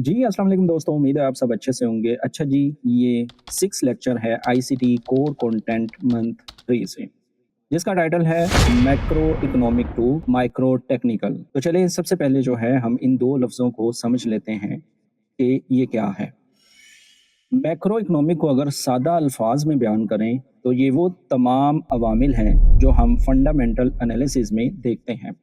जी, अस्सलाम वालेकुम दोस्तों, उम्मीद है आप सब अच्छे से होंगे। अच्छा जी, ये 6 लेक्चर है आईसीटी कोर कंटेंट मंथ 3 से, जिसका टाइटल है macro economic to micro technical. तो चलिए सबसे पहले जो है हम इन 2 लफ्ज़ों को समझ लेते हैं कि ये क्या है। मैक्रो इकोनॉमिक को अगर सादा अल्फाज में बयान करें, तो ये वो तमाम अवामिल हैं जो हम फंडामेंटल एनालिसिस में देखते हैं।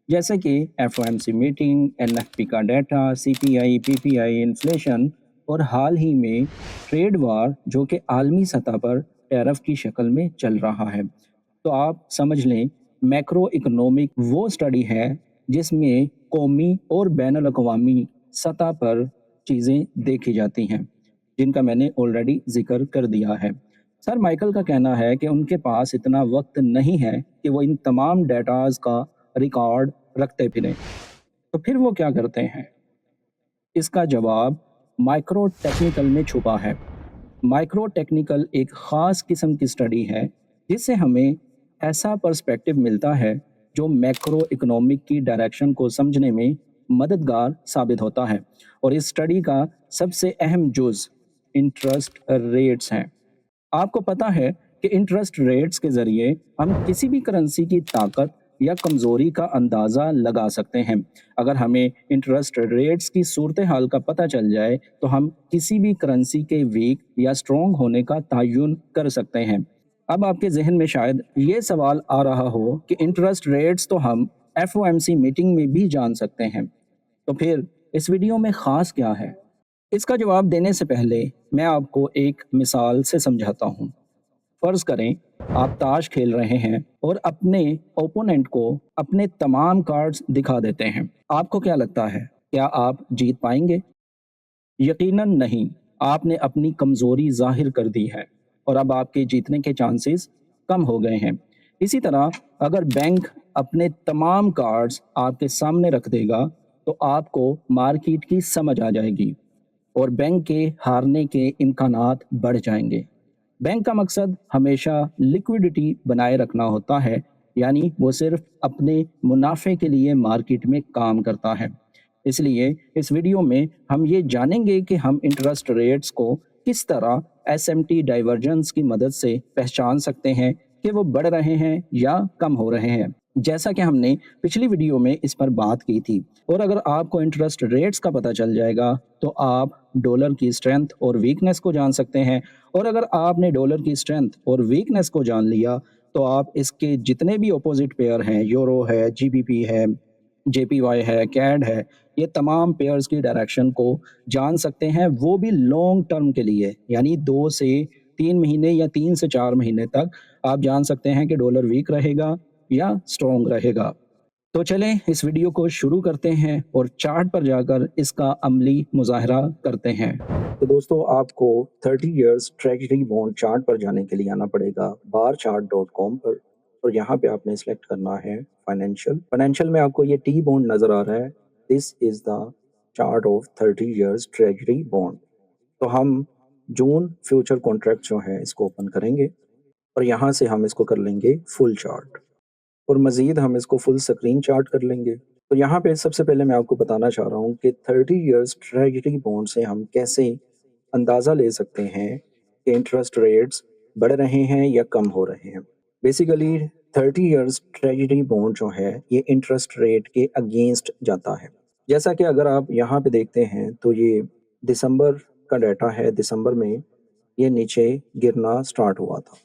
जैसे कि एफओएमसी मीटिंग, एनएफपी का डाटा, सीपीआई, पीपीआई, इन्फ्लेशन और हाल ही में ट्रेड वार जो कि आलमी सतह पर टैरिफ की शक्ल में चल रहा है। तो आप समझ लें मैक्रो इकोनॉमिक वो स्टडी है जिसमें कौमी और बैन अवी सतह पर चीज़ें देखी जाती हैं, जिनका मैंने ऑलरेडी जिक्र कर दिया है। सर माइकल का कहना है कि उनके पास इतना वक्त नहीं है कि वो इन तमाम डेटाज का रिकॉर्ड रखते फिरें। तो फिर वो क्या करते हैं? इसका जवाब माइक्रो टेक्निकल में छुपा है। माइक्रो टेक्निकल एक ख़ास किस्म की स्टडी है, जिससे हमें ऐसा पर्सपेक्टिव मिलता है जो मैक्रो इकोनॉमिक की डायरेक्शन को समझने में मददगार साबित होता है। और इस स्टडी का सबसे अहम जुज़ इंटरेस्ट रेट्स हैं। आपको पता है कि इंटरेस्ट रेट्स के ज़रिए हम किसी भी करेंसी की ताकत या कमज़ोरी का अंदाज़ा लगा सकते हैं। अगर हमें इंटरेस्ट रेट्स की सूरत हाल का पता चल जाए, तो हम किसी भी करेंसी के वीक या स्ट्रॉन्ग होने का तयन कर सकते हैं। अब आपके जहन में शायद ये सवाल आ रहा हो कि इंटरेस्ट रेट्स तो हम एफओएमसी मीटिंग में भी जान सकते हैं। तो फिर इस वीडियो में ख़ास क्या है? इसका जवाब देने से पहले मैं आपको एक मिसाल से समझाता हूँ। फर्ज करें आप ताश खेल रहे हैं और अपने ओपोनेंट को अपने तमाम कार्ड्स दिखा देते हैं। आपको क्या लगता है, क्या आप जीत पाएंगे? यकीनन नहीं। आपने अपनी कमजोरी जाहिर कर दी है और अब आपके जीतने के चांसेस कम हो गए हैं। इसी तरह अगर बैंक अपने तमाम कार्ड्स आपके सामने रख देगा, तो आपको मार्केट की समझ आ जाएगी और बैंक के हारने के इम्कानात बढ़ जाएंगे। बैंक का मकसद हमेशा लिक्विडिटी बनाए रखना होता है, यानी वो सिर्फ अपने मुनाफे के लिए मार्केट में काम करता है। इसलिए इस वीडियो में हम ये जानेंगे कि हम इंटरेस्ट रेट्स को किस तरह एसएमटी डाइवर्जेंस की मदद से पहचान सकते हैं कि वो बढ़ रहे हैं या कम हो रहे हैं, जैसा कि हमने पिछली वीडियो में इस पर बात की थी। और अगर आपको इंटरेस्ट रेट्स का पता चल जाएगा, तो आप डॉलर की स्ट्रेंथ और वीकनेस को जान सकते हैं। और अगर आपने डॉलर की स्ट्रेंथ और वीकनेस को जान लिया, तो आप इसके जितने भी अपोजिट पेयर हैं, यूरो है, जीबीपी है, जेपीवाई है, कैड है, ये तमाम पेयर्स की डायरेक्शन को जान सकते हैं, वो भी लॉन्ग टर्म के लिए, यानी 2 से 3 महीने या 3 से 4 महीने तक आप जान सकते हैं कि डॉलर वीक रहेगा या स्ट्रॉन्ग रहेगा। तो चलें इस वीडियो को शुरू करते हैं और चार्ट पर जाकर इसका अमली मुज़ाहरा करते हैं। तो दोस्तों आपको 30 इयर्स ट्रेजरी बॉन्ड चार्ट पर जाने के लिए आना पड़ेगा barchart.com पर। और यहाँ पे आपने सेलेक्ट करना है फाइनेंशियल। फाइनेंशियल में आपको ये टी बॉन्ड नज़र आ रहा है। This is the chart of 30 years treasury bond. तो हम जून फ्यूचर कॉन्ट्रैक्ट जो है इसको ओपन करेंगे और यहाँ से हम इसको कर लेंगे फुल चार्ट और मज़ीद हम इसको फुल स्क्रीन चार्ट कर लेंगे। तो यहाँ पे सबसे पहले मैं आपको बताना चाह रहा हूँ कि 30 इयर्स ट्रेजरी बॉन्ड से हम कैसे अंदाज़ा ले सकते हैं कि इंटरेस्ट रेट्स बढ़ रहे हैं या कम हो रहे हैं। बेसिकली 30 इयर्स ट्रेजरी बॉन्ड जो है ये इंटरेस्ट रेट के अगेंस्ट जाता है। जैसा कि अगर आप यहाँ पे देखते हैं, तो ये दिसंबर का डाटा है। दिसंबर में ये नीचे गिरना स्टार्ट हुआ था।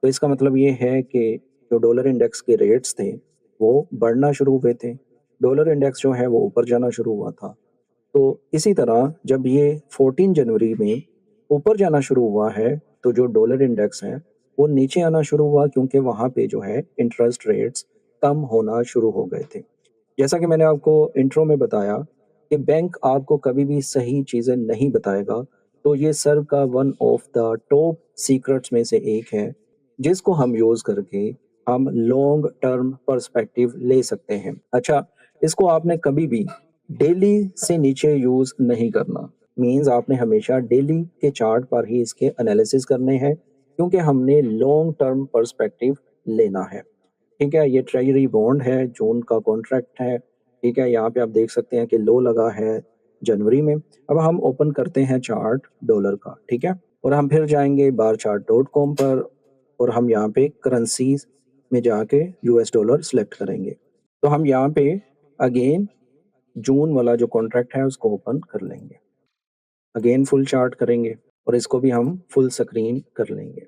तो इसका मतलब ये है कि जो डॉलर इंडेक्स के रेट्स थे, वो बढ़ना शुरू हुए थे। डॉलर इंडेक्स जो है वो ऊपर जाना शुरू हुआ था। तो इसी तरह जब ये 14 जनवरी में ऊपर जाना शुरू हुआ है, तो जो डॉलर इंडेक्स है, वो नीचे आना शुरू हुआ, क्योंकि वहाँ पे जो है इंटरेस्ट रेट्स कम होना शुरू हो गए थे। जैसा कि मैंने आपको इंट्रो में बताया कि बैंक आपको कभी भी सही चीज़ें नहीं बताएगा, तो ये सर का one of the top secrets में से एक है, जिसको हम यूज़ करके हम लॉन्ग टर्म पर्सपेक्टिव ले सकते हैं। अच्छा, इसको आपने कभी भी डेली से नीचे यूज़ नहीं करना। मीन्स आपने हमेशा डेली के चार्ट पर ही इसके एनालिसिस करने हैं, क्योंकि हमने लॉन्ग टर्म पर्सपेक्टिव लेना है। ठीक है, ये ट्रेजरी बॉन्ड है, जून का कॉन्ट्रैक्ट है। ठीक है, यहाँ पे आप देख सकते हैं कि लो लगा है जनवरी में। अब हम ओपन करते हैं चार्ट डॉलर का, ठीक है? और हम फिर जाएँगे barchart.com पर और हम यहाँ पे करेंसीज़ में जाके यूएस डॉलर सेलेक्ट करेंगे। तो हम यहाँ पे अगेन जून वाला जो कॉन्ट्रैक्ट है उसको ओपन कर लेंगे। अगेन फुल चार्ट करेंगे और इसको भी हम फुल स्क्रीन कर लेंगे।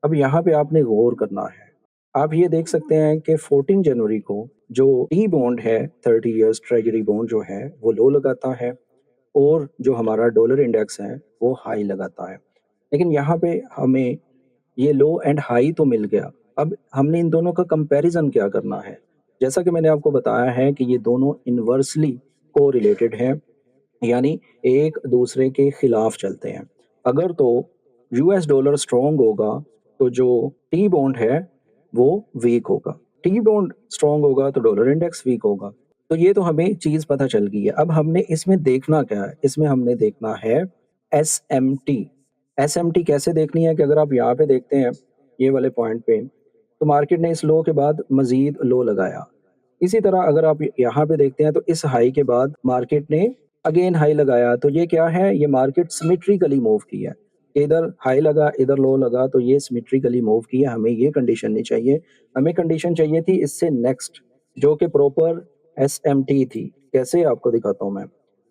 अब यहाँ पे आपने गौर करना है। आप ये देख सकते हैं कि 14 जनवरी को जो टी बॉन्ड है 30 इयर्स ट्रेजरी बॉन्ड जो है वो लो लगाता है और जो हमारा डॉलर इंडेक्स है वो हाई लगाता है। लेकिन यहाँ पे हमें ये लो एंड हाई तो मिल गया। अब हमने इन दोनों का कंपैरिज़न क्या करना है? जैसा कि मैंने आपको बताया है कि ये दोनों इनवर्सली कोरिलेटेड हैं, यानी एक दूसरे के खिलाफ चलते हैं। अगर तो यूएस डॉलर स्ट्रॉन्ग होगा, तो जो टी बॉन्ड है वो वीक होगा। टी बॉन्ड स्ट्रॉन्ग होगा तो डॉलर इंडेक्स वीक होगा। तो ये तो हमें चीज़ पता चल गई है। अब हमने इसमें देखना क्या है? इसमें हमने देखना है एसएमटी। एसएमटी कैसे देखनी है कि अगर आप यहाँ पे देखते हैं, ये वाले पॉइंट पे, तो मार्केट ने इस लो के बाद मज़ीद लो लगाया। इसी तरह अगर आप यहाँ पे देखते हैं तो इस हाई के बाद मार्केट ने अगेन हाई लगाया, तो ये क्या है? ये मार्केट सिमेट्रिकली मूव की है। इधर हाई लगा, इधर लो लगा, तो ये सिमेट्रिकली मूव की है। हमें ये कंडीशन नहीं चाहिए। हमें कंडीशन चाहिए थी इससे नेक्स्ट, जो कि प्रॉपर एसएमटी थी। कैसे आपको दिखाता हूँ मैं।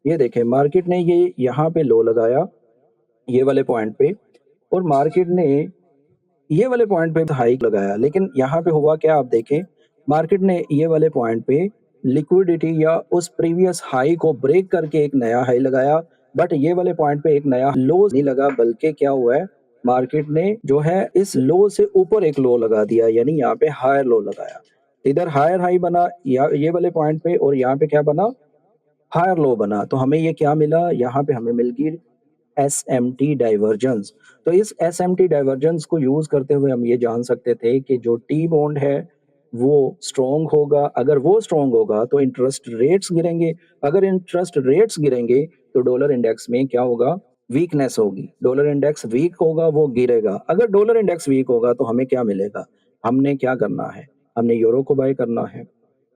ये देखें, मार्केट ने ये यहाँ पे लो लगाया, ये वाले पॉइंट पे, और मार्केट ने ये वाले पॉइंट पे हाइक लगाया, लेकिन यहाँ पे हुआ क्या आप देखें, मार्केट ने ये वाले पॉइंट पे लिक्विडिटी या उस प्रीवियस हाई को ब्रेक करके एक नया हाई लगाया, बट ये वाले पॉइंट पे एक नया लो नहीं लगा, बल्कि क्या हुआ है, मार्केट ने जो है इस लो से ऊपर एक लो लगा दिया, यानी यहाँ पे हायर लो लगाया। इधर हायर हाई बना या ये वाले पॉइंट पे, और यहाँ पे क्या बना, हायर लो बना। तो हमें ये क्या मिला, यहाँ पे हमें मिल गई एसएमटी डाइवर्जेंस। तो इस एसएमटी डाइवर्जेंस को यूज़ करते हुए हम ये जान सकते थे कि जो टी बॉन्ड है वो स्ट्रॉन्ग होगा। अगर वो स्ट्रॉन्ग होगा तो इंटरेस्ट रेट्स गिरेंगे। अगर इंटरेस्ट रेट्स गिरेंगे तो डॉलर इंडेक्स में क्या होगा, वीकनेस होगी। डॉलर इंडेक्स वीक होगा, वो गिरेगा। अगर डॉलर इंडेक्स वीक होगा तो हमें क्या मिलेगा, हमने क्या करना है, हमने यूरो को बाय करना है,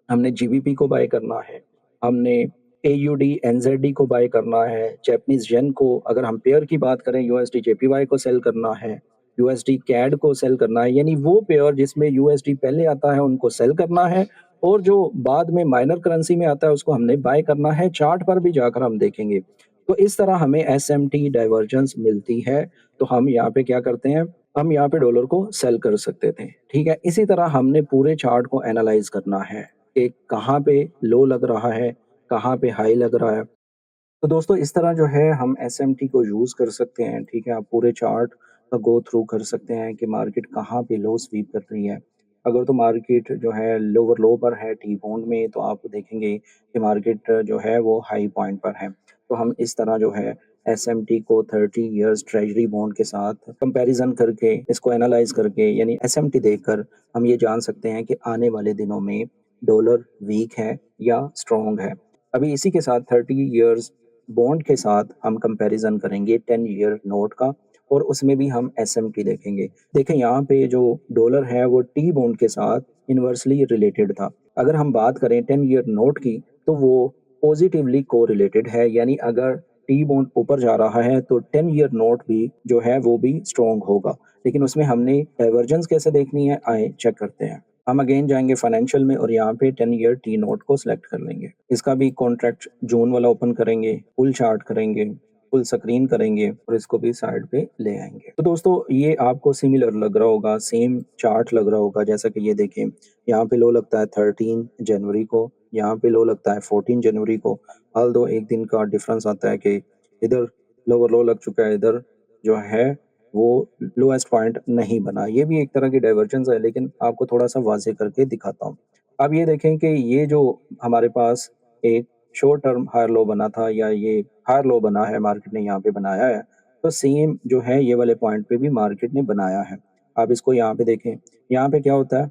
हमने जीबीपी को बाय करना है, हमने एयूडी, एनजेडी को बाय करना है, जैपनीज़ येन को, अगर हम पेयर की बात करें यूएसडी जेपीवाई को सेल करना है, यूएसडी कैड को सेल करना है, यानी वो पेयर जिसमें यूएसडी पहले आता है उनको सेल करना है, और जो बाद में माइनर करेंसी में आता है उसको हमने बाय करना है। चार्ट पर भी जाकर हम देखेंगे। तो इस तरह हमें एसएमटी डाइवर्जेंस मिलती है, तो हम यहाँ पे क्या करते हैं, हम यहाँ पे डॉलर को सेल कर सकते थे, ठीक है? इसी तरह हमने पूरे चार्ट को एनालाइज़ करना है कि कहाँ पे लो लग रहा है, कहाँ पे हाई लग रहा है। तो दोस्तों इस तरह जो है हम एसएमटी को यूज़ कर सकते हैं, ठीक है? आप पूरे चार्ट का गो थ्रू कर सकते हैं कि मार्केट कहाँ पे लो स्वीप कर रही है। अगर तो मार्केट जो है लोअर लो पर है टी बॉन्ड में, तो आप देखेंगे कि मार्केट जो है वो हाई पॉइंट पर है। तो हम इस तरह जो है एसएमटी को 30 इयर्स ट्रेजरी बॉन्ड के साथ कंपैरिज़न करके, इसको एनालाइज़ करके, यानी एसएमटी देखकर हम ये जान सकते हैं कि आने वाले दिनों में डॉलर वीक है या स्ट्रॉन्ग है। अभी इसी के साथ 30 इयर्स बॉन्ड के साथ हम कंपैरिज़न करेंगे 10 ईयर नोट का, और उसमें भी हम एसएमटी देखेंगे। देखें यहाँ पे जो डॉलर है वो टी बॉन्ड के साथ इन्वर्सली रिलेटेड था। अगर हम बात करें 10 ईयर नोट की, तो वो पॉजिटिवली कोरिलेटेड है, यानी अगर टी बॉन्ड ऊपर जा रहा है तो 10 ईयर नोट भी जो है वो भी स्ट्रॉन्ग होगा। लेकिन उसमें हमने डाइवर्जेंस कैसे देखनी है, आइए चेक करते हैं। हम अगेन जाएँगे फाइनेंशियल में और यहाँ पे 10 ईयर टी नोट को सिलेक्ट कर लेंगे। इसका भी कॉन्ट्रैक्ट जून वाला ओपन करेंगे, फुल चार्ट करेंगे, फुल स्क्रीन करेंगे और इसको भी साइड पे ले आएँगे। तो दोस्तों ये आपको सिमिलर लग रहा होगा, सेम चार्ट लग रहा होगा, जैसा कि ये देखें, यहाँ पे लो लगता है 13 जनवरी को, यहाँ पे लो लगता है 14 जनवरी को। ऑल्दो एक दिन का डिफरेंस आता है कि इधर लोअर लो लग चुका है, इधर जो है वो लोएस्ट पॉइंट नहीं बना। ये भी एक तरह की डाइवर्जेंस है, लेकिन आपको थोड़ा-सा वाज़ेह करके दिखाता हूँ। अब ये देखें कि ये जो हमारे पास एक शॉर्ट टर्म हायर लो बना था, या ये हायर लो बना है, मार्केट ने यहाँ पे बनाया है, तो सेम जो है ये वाले पॉइंट पे भी मार्केट ने बनाया है। आप इसको यहाँ पे देखें, यहाँ पे क्या होता है,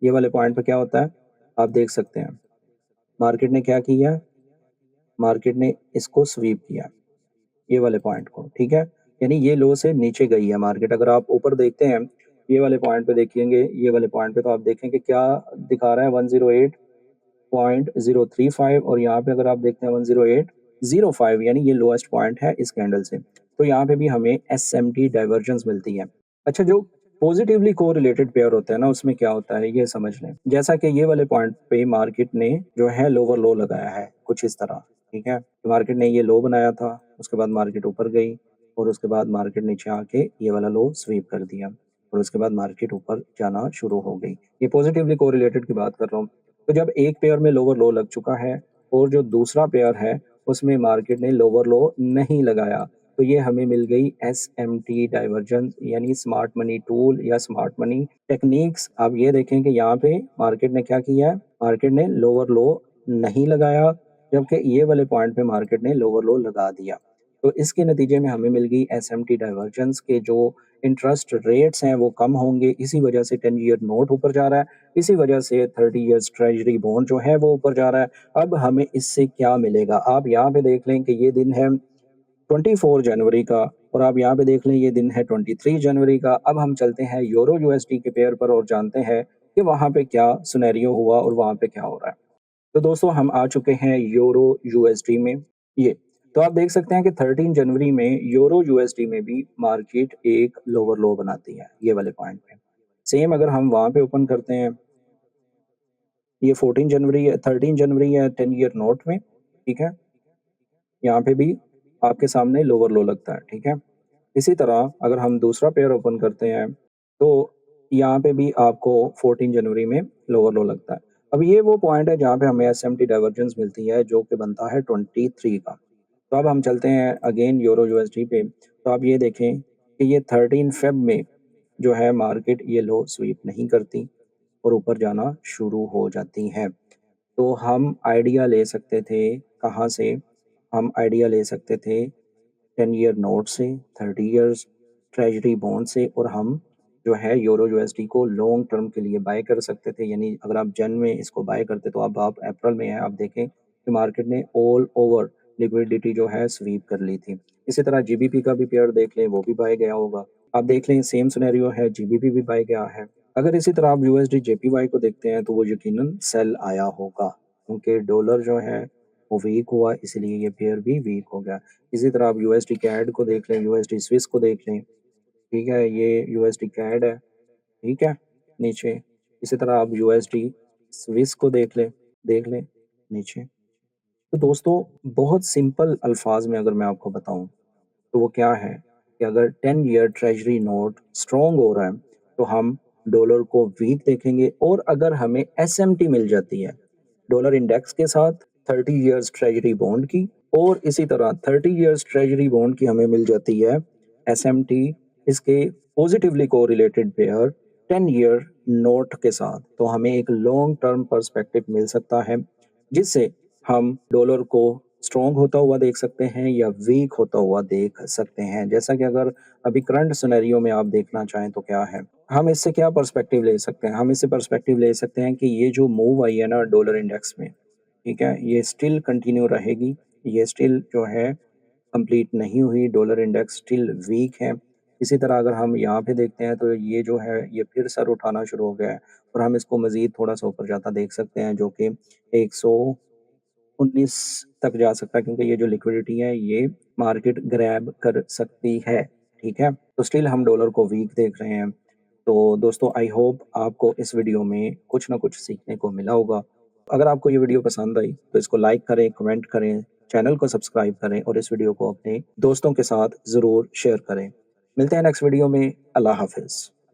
ये वाले पॉइंट पे क्या होता है, आप देख सकते हैं। मार्केट ने क्या किया, मार्केट ने इसको स्वीप किया। ये वाले पॉइंट को, ठीक है? यानी ये लो से नीचे गई है मार्केट। अगर आप ऊपर देखते हैं, ये वाले पॉइंट पे देखेंगे, ये वाले पॉइंट पे, तो आप देखेंगे क्या दिखा रहा है, 108.035, और यहाँ पे अगर आप देखते हैं 0.05 यानी ये लोएस्ट पॉइंट है इस कैंडल से। तो यहाँ पे भी हमें एसएमटी डाइवर्जेंस मिलती है। अच्छा, जो पॉजिटिवली कोरिलेटेड पेयर होता है ना, उसमें क्या होता है ये समझ लें। जैसा कि ये वाले पॉइंट पे मार्केट ने जो है लोअर लो लगाया है कुछ इस तरह, ठीक है। तो मार्केट ने ये लो बनाया था, उसके बाद मार्केट ऊपर गई और उसके बाद मार्केट नीचे आके ये वाला लो स्वीप कर दिया और उसके बाद मार्केट ऊपर जाना शुरू हो गई। ये पॉजिटिवली कोरिलेटेड की बात कर रहा हूँ। तो जब एक पेयर में लोअर लो लग चुका है और जो दूसरा पेयर है उसमें मार्केट ने लोअर लो नहीं लगाया, तो ये हमें मिल गई एसएमटी डाइवर्जेंस यानी स्मार्ट मनी टूल या स्मार्ट मनी टेक्निक्स। आप ये देखें कि यहाँ पे मार्केट ने क्या किया है, मार्केट ने लोअर लो नहीं लगाया, जबकि ये वाले पॉइंट पे मार्केट ने लोअर लो लगा दिया। तो इसके नतीजे में हमें मिल गई एसएमटी डाइवर्जेंस के जो इंटरेस्ट रेट्स हैं वो कम होंगे, इसी वजह से 10 ईयर नोट ऊपर जा रहा है, इसी वजह से 30 ईयर्स ट्रेजरी बॉन्ड जो है वो ऊपर जा रहा है। अब हमें इससे क्या मिलेगा, आप यहाँ पे देख लें कि ये दिन है 24 जनवरी का और आप यहाँ पे देख लें ये दिन है 23 जनवरी का। अब हम चलते हैं यूरो यूएसडी के पेयर पर और जानते हैं कि वहाँ पे क्या सिनेरियो हुआ और वहाँ पे क्या हो रहा है। तो दोस्तों हम आ चुके हैं यूरो यूएसडी में। ये तो आप देख सकते हैं कि 13 जनवरी में यूरो यूएसडी में भी मार्केट एक लोअर लो बनाती है ये वाले पॉइंट पे। सेम अगर हम वहाँ पे ओपन करते हैं, ये 14 जनवरी है, 13 जनवरी है 10 ईयर नोट में, ठीक है। यहाँ पे भी आपके सामने लोअर लो लगता है, ठीक है। इसी तरह अगर हम दूसरा पेयर ओपन करते हैं, तो यहाँ पे भी आपको 14 जनवरी में लोअर लो लगता है। अब ये वो पॉइंट है जहाँ पे हमें एसएमटी डाइवर्जेंस मिलती है जो कि बनता है 23 का। तो अब हम चलते हैं अगेन यूरो यूएसडी पे, तो आप ये देखें कि ये 13 फ़ेब में जो है मार्केट ये लो स्वीप नहीं करती और ऊपर जाना शुरू हो जाती है। तो हम आइडिया ले सकते थे, कहाँ से? हम आइडिया ले सकते थे 10 ईयर नोट से, 30 ईयर्स ट्रेजरी बॉन्ड से और हम जो है यूरो यूएसडी को लॉन्ग टर्म के लिए बाय कर सकते थे। यानी अगर आप जन में इसको बाय करते तो अब आप अप्रैल में हैं, आप देखें कि मार्केट ने ऑल ओवर लिक्विडिटी जो है स्वीप कर ली थी। इसी तरह जीबीपी का भी पेयर देख लें, वो भी बाय गया होगा। आप देख लें सेम सिनेरियो है, जीबीपी भी बाय गया है। अगर इसी तरह आप यूएसडी जेपीवाई को देखते हैं तो वो यकीनन सेल आया होगा, क्योंकि डॉलर जो है वो वीक हुआ, इसलिए ये पेयर भी वीक हो गया। इसी तरह आप यूएसडी कैड को देख लें, यूएसडी स्विस को देख लें, ठीक है, ये यूएसडी कैड है, ठीक है, नीचे। इसी तरह आप यूएसडी स्विस को देख लें नीचे। तो दोस्तों बहुत सिंपल अल्फाज में अगर मैं आपको बताऊं तो वो क्या है कि अगर 10 ईयर ट्रेजरी नोट स्ट्रॉन्ग हो रहा है तो हम डॉलर को वीक देखेंगे, और अगर हमें एसएमटी मिल जाती है डॉलर इंडेक्स के साथ 30 ईयर्स ट्रेजरी बॉन्ड की, और इसी तरह 30 ईयर्स ट्रेजरी बॉन्ड की हमें मिल जाती है एसएमटी, इसके positively correlated pair 10 year note के साथ, तो हमें एक लॉन्ग टर्म पर्सपेक्टिव मिल सकता है जिससे हम डॉलर को स्ट्रॉन्ग होता हुआ देख सकते हैं या वीक होता हुआ देख सकते हैं। जैसा कि अगर अभी करंट सिनेरियो में आप देखना चाहें तो क्या है, हम इससे क्या पर्सपेक्टिव ले सकते हैं? हम इससे पर्सपेक्टिव ले सकते हैं कि ये जो मूव आई है ना डॉलर इंडेक्स में, ठीक है, ये स्टिल कंटिन्यू रहेगी, ये स्टिल जो है कंप्लीट नहीं हुई, डॉलर इंडेक्स स्टिल वीक है। इसी तरह अगर हम यहाँ पे देखते हैं तो ये जो है ये फिर सर उठाना शुरू हो गया है और हम इसको मज़ीद थोड़ा-सा ऊपर जाता देख सकते हैं, जो कि 119 तक जा सकता है, क्योंकि ये जो लिक्विडिटी है ये मार्केट ग्रैब कर सकती है, ठीक है? तो स्टिल हम डॉलर को वीक देख रहे हैं। तो दोस्तों आई होप आपको इस वीडियो में कुछ ना कुछ सीखने को मिला होगा। अगर आपको ये वीडियो पसंद आई तो इसको लाइक करें, कमेंट करें, चैनल को सब्सक्राइब करें और इस वीडियो को अपने दोस्तों के साथ ज़रूर शेयर करें। मिलते हैं नेक्स्ट वीडियो में। अल्लाह हाफ़िज़।